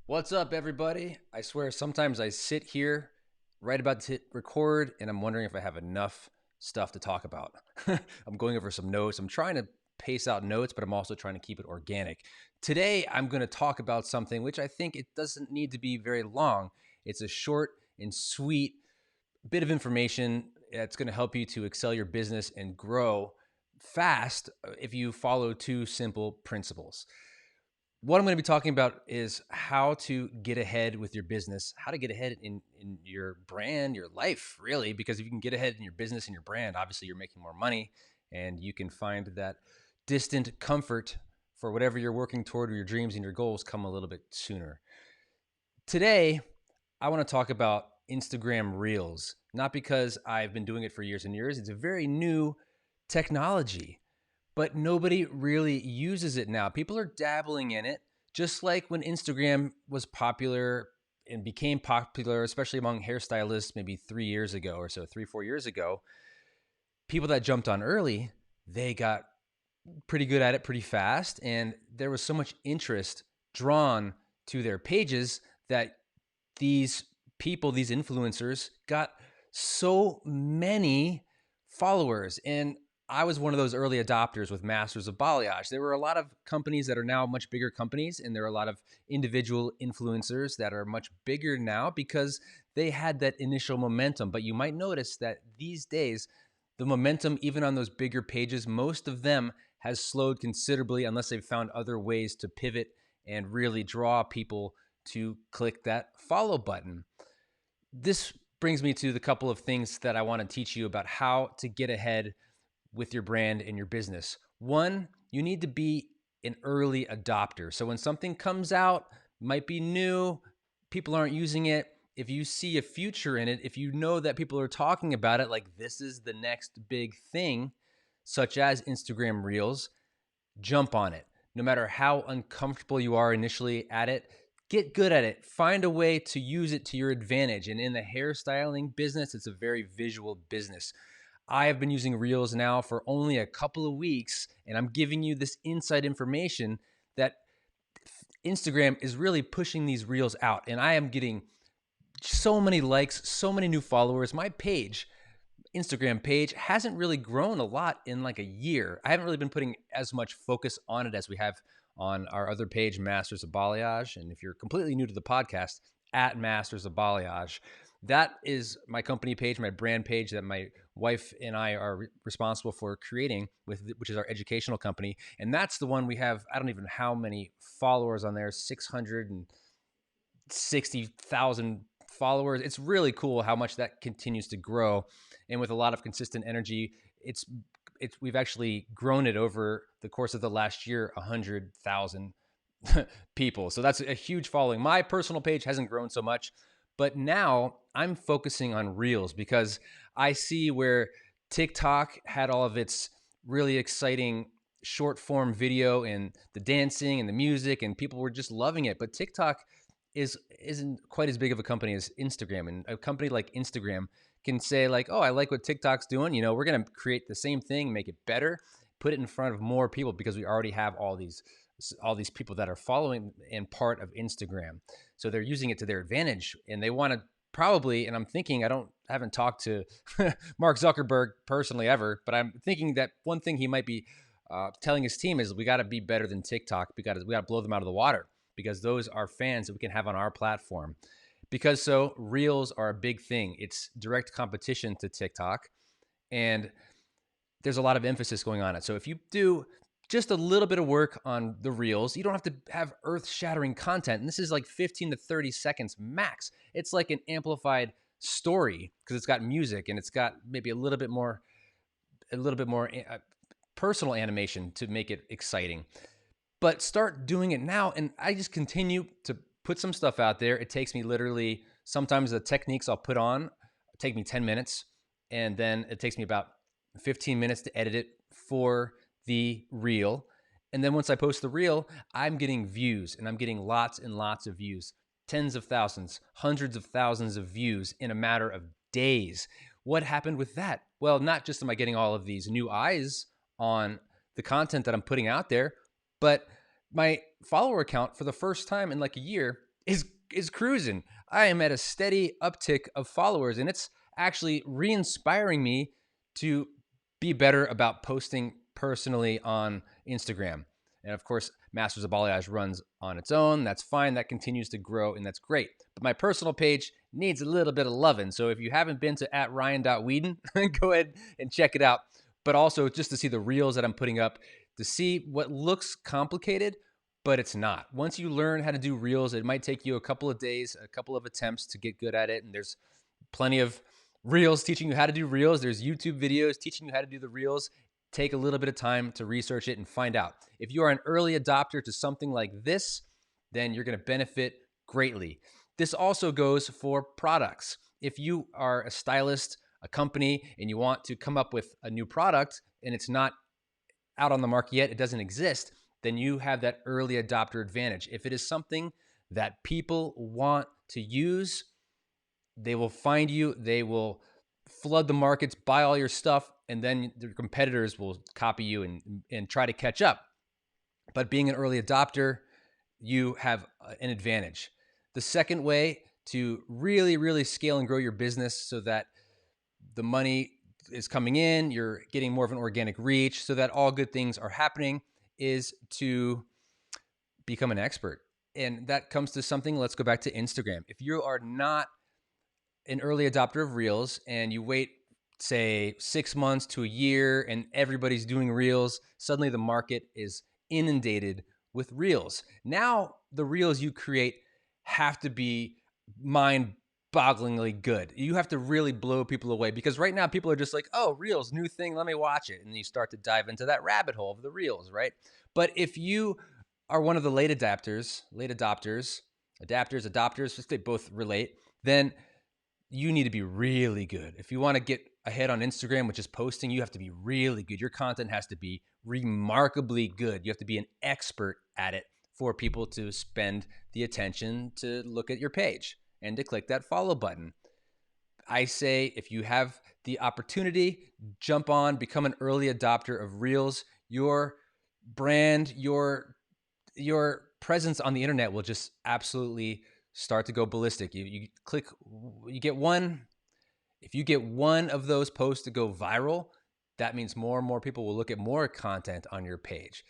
What's up, everybody? I swear sometimes I sit here right about to hit record and I'm wondering if I have enough stuff to talk about. I'm going over some notes. I'm trying to pace out notes, but I'm also trying to keep it organic. Today, I'm going to talk about something which I think it doesn't need to be very long. It's a short and sweet bit of information that's going to help you to excel your business and grow fast if you follow two simple principles. What I'm going to be talking about is how to get ahead with your business, how to get ahead in your brand, your life, really, because if you can get ahead in your business and your brand, obviously you're making more money and you can find that distant comfort for whatever you're working toward or your dreams and your goals come a little bit sooner. Today, I want to talk about Instagram Reels, not because I've been doing it for years and years. It's a very new technology, but nobody really uses it now. People are dabbling in it, just like when Instagram was popular and became popular, especially among hairstylists maybe 3 years ago or so, 3, 4 years ago. People that jumped on early, they got pretty good at it pretty fast. And there was so much interest drawn to their pages that these people, these influencers, got so many followers. And I was one of those early adopters with Masters of Balayage. There were a lot of companies that are now much bigger companies, and there are a lot of individual influencers that are much bigger now because they had that initial momentum. But you might notice that these days, the momentum, even on those bigger pages, most of them has slowed considerably unless they've found other ways to pivot and really draw people to click that follow button. This brings me to the couple of things that I want to teach you about how to get ahead with your brand and your business. One, you need to be an early adopter. So when something comes out, might be new, people aren't using it. If you see a future in it, if you know that people are talking about it, like this is the next big thing, such as Instagram Reels, jump on it. No matter how uncomfortable you are initially at it, get good at it. Find a way to use it to your advantage. And in the hairstyling business, it's a very visual business. I have been using Reels now for only a couple of weeks, and I'm giving you this inside information that Instagram is really pushing these Reels out. And I am getting so many likes, so many new followers. My page, Instagram page, hasn't really grown a lot in like a year. I haven't really been putting as much focus on it as we have on our other page, Masters of Balayage. And if you're completely new to the podcast, at Masters of Balayage, that is my company page, my brand page that my wife and I are responsible for creating, which is our educational company. And that's the one we have, I don't even know how many followers on there, 660,000 followers. It's really cool how much that continues to grow. And with a lot of consistent energy, we've actually grown it over the course of the last year, 100,000 people. So that's a huge following. My personal page hasn't grown so much, but now I'm focusing on Reels because I see where TikTok had all of its really exciting short form video and the dancing and the music, and people were just loving it. But TikTok isn't quite as big of a company as Instagram, and a company like Instagram can say like, oh, I like what TikTok's doing, we're going to create the same thing, make it better, put it in front of more people because we already have all these people that are following and part of Instagram. So they're using it to their advantage, and they want to probably, and I'm thinking, I haven't talked to Mark Zuckerberg personally ever, but I'm thinking that one thing he might be telling his team is we got to be better than TikTok. We got to blow them out of the water because those are fans that we can have on our platform. Because so Reels are a big thing. It's direct competition to TikTok, and there's a lot of emphasis going on it. So if you do just a little bit of work on the Reels, you don't have to have earth-shattering content. And this is like 15 to 30 seconds max. It's like an amplified story because it's got music and it's got maybe a little bit more personal animation to make it exciting. But start doing it now. And I just continue to put some stuff out there. It takes me literally, sometimes the techniques I'll put on take me 10 minutes. And then it takes me about 15 minutes to edit it for the reel. And then once I post the reel, I'm getting views, and I'm getting lots and lots of views, tens of thousands, hundreds of thousands of views in a matter of days. What happened with that? Well, not just am I getting all of these new eyes on the content that I'm putting out there, but my follower count for the first time in like a year is cruising. I am at a steady uptick of followers, and it's actually re-inspiring me to be better about posting personally on Instagram. And of course, Masters of Balayage runs on its own. That's fine. That continues to grow, and that's great. But my personal page needs a little bit of loving. So if you haven't been to @Ryan.Whedon, go ahead and check it out. But also just to see the reels that I'm putting up, to see what looks complicated, but it's not. Once you learn how to do reels, it might take you a couple of days, a couple of attempts to get good at it. And there's plenty of reels teaching you how to do reels. There's YouTube videos teaching you how to do the reels. Take a little bit of time to research it and find out. If you are an early adopter to something like this, then you're going to benefit greatly. This also goes for products. If you are a stylist, a company, and you want to come up with a new product and it's not out on the market yet, it doesn't exist, then you have that early adopter advantage. If it is something that people want to use, they will find you, they will flood the markets, buy all your stuff, and then the competitors will copy you and try to catch up. But being an early adopter, you have an advantage. The second way to really, really scale and grow your business so that the money is coming in, you're getting more of an organic reach, so that all good things are happening, is to become an expert. And that comes to something, let's go back to Instagram. If you are not an early adopter of Reels and you wait, say, 6 months to a year and everybody's doing Reels, suddenly the market is inundated with Reels. Now, the Reels you create have to be mind-bogglingly good. You have to really blow people away, because right now people are just like, oh, Reels, new thing, let me watch it. And you start to dive into that rabbit hole of the Reels, right? But if you are one of the late adopters, they both relate, then you need to be really good. If you want to get ahead on Instagram, which is posting, you have to be really good. Your content has to be remarkably good. You have to be an expert at it for people to spend the attention to look at your page and to click that follow button. I say, if you have the opportunity, jump on, become an early adopter of Reels. Your brand, your presence on the internet will just absolutely start to go ballistic. You get one. If you get one of those posts to go viral, that means more and more people will look at more content on your page.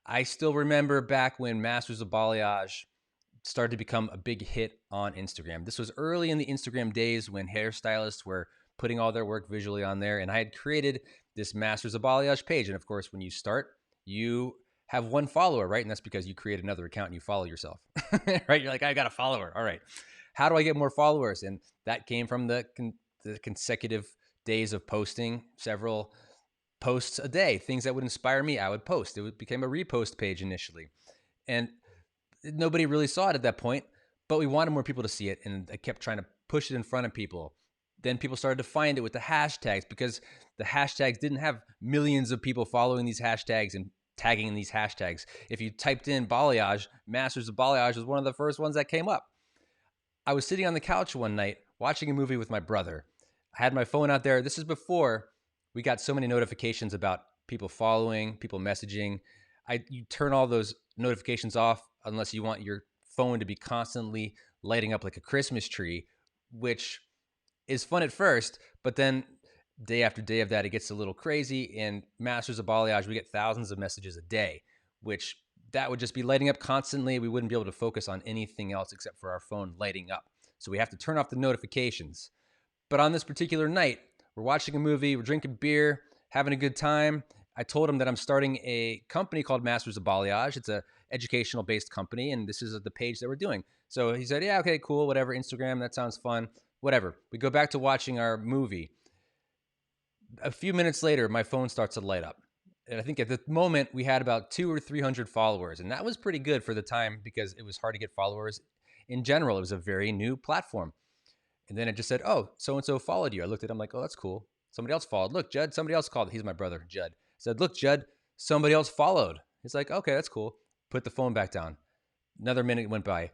I still remember back when Masters of Balayage started to become a big hit on Instagram. This was early in the Instagram days when hairstylists were putting all their work visually on there. And I had created this Masters of Balayage page. And of course, when you start, you have one follower, right? And that's because you create another account and you follow yourself, right? You're like, I got a follower. All right. How do I get more followers? And that came from the consecutive days of posting several posts a day, things that would inspire me, I would post. It became a repost page initially. And nobody really saw it at that point, but we wanted more people to see it. And I kept trying to push it in front of people. Then people started to find it with the hashtags, because the hashtags didn't have millions of people following these hashtags and tagging in these hashtags. If you typed in balayage, Masters of Balayage was one of the first ones that came up. I was sitting on the couch one night watching a movie with my brother. I had my phone out there. This is before we got so many notifications about people following, people messaging. You turn all those notifications off unless you want your phone to be constantly lighting up like a Christmas tree, which is fun at first, but then day after day of that, it gets a little crazy. And Masters of Balayage, we get thousands of messages a day, which that would just be lighting up constantly. We wouldn't be able to focus on anything else except for our phone lighting up. So we have to turn off the notifications. But on this particular night, we're watching a movie, we're drinking beer, having a good time. I told him that I'm starting a company called Masters of Balayage. It's a educational-based company, and this is the page that we're doing. So he said, yeah, okay, cool, whatever, Instagram, that sounds fun, whatever. We go back to watching our movie. A few minutes later, my phone starts to light up. And I think at the moment, we had about 200 or 300 followers, and that was pretty good for the time because it was hard to get followers. In general, it was a very new platform. And then it just said, oh, so-and-so followed you. I looked at him like, oh, that's cool. Somebody else followed. Look, Judd, somebody else called. He's my brother, Judd. I said, look, Judd, somebody else followed. He's like, okay, that's cool. Put the phone back down. Another minute went by.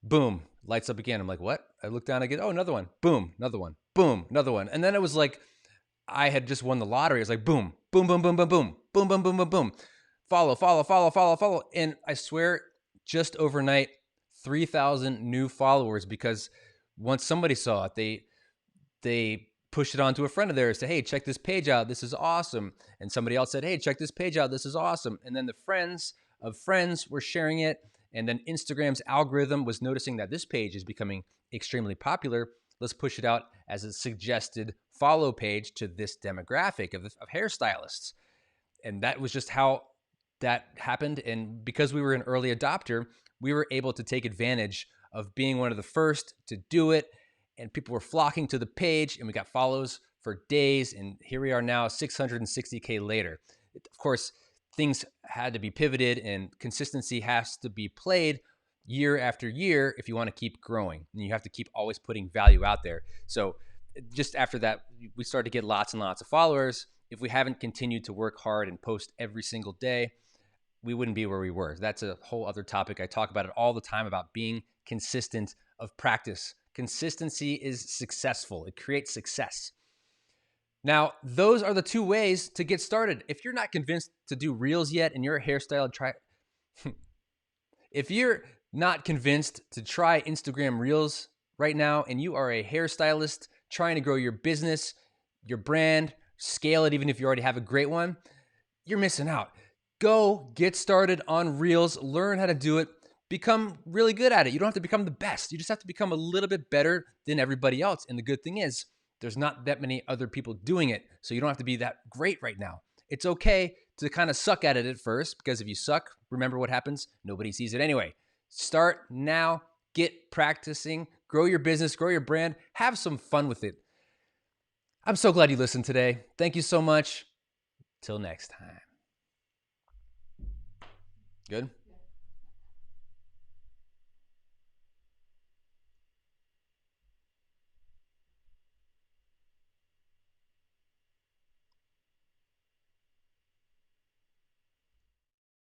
Boom, lights up again. I'm like, what? I look down again. Oh, another one. Boom, another one. Boom, another one. And then it was like I had just won the lottery. It was like boom, boom, boom, boom, boom, boom, boom, boom, boom, boom, boom. Follow. And I swear, just overnight, 3,000 new followers because once somebody saw it, they pushed it on to a friend of theirs, say, hey, check this page out, this is awesome. And somebody else said, hey, check this page out, this is awesome. And then the friends of friends were sharing it. And then Instagram's algorithm was noticing that this page is becoming extremely popular. Let's push it out as a suggested follow page to this demographic of hairstylists. And that was just how that happened. And because we were an early adopter, we were able to take advantage of being one of the first to do it. And people were flocking to the page, and we got follows for days. And here we are now, 660K later. Of course, things had to be pivoted, and consistency has to be played year after year if you want to keep growing. And you have to keep always putting value out there. So just after that, we started to get lots and lots of followers. If we haven't continued to work hard and post every single day, we wouldn't be where we were. That's a whole other topic. I talk about it all the time about being consistent of practice. Consistency is successful. It creates success. Now, those are the two ways to get started. If you're not convinced to do reels yet and you're a hairstyle, if you're not convinced to try Instagram reels right now and you are a hairstylist trying to grow your business, your brand, scale it even if you already have a great one, you're missing out. Go get started on reels, learn how to do it, become really good at it. You don't have to become the best. You just have to become a little bit better than everybody else. And the good thing is there's not that many other people doing it. So you don't have to be that great right now. It's okay to kind of suck at it at first, because if you suck, remember what happens? Nobody sees it anyway. Start now, get practicing, grow your business, grow your brand, have some fun with it. I'm so glad you listened today. Thank you so much. Till next time. Good?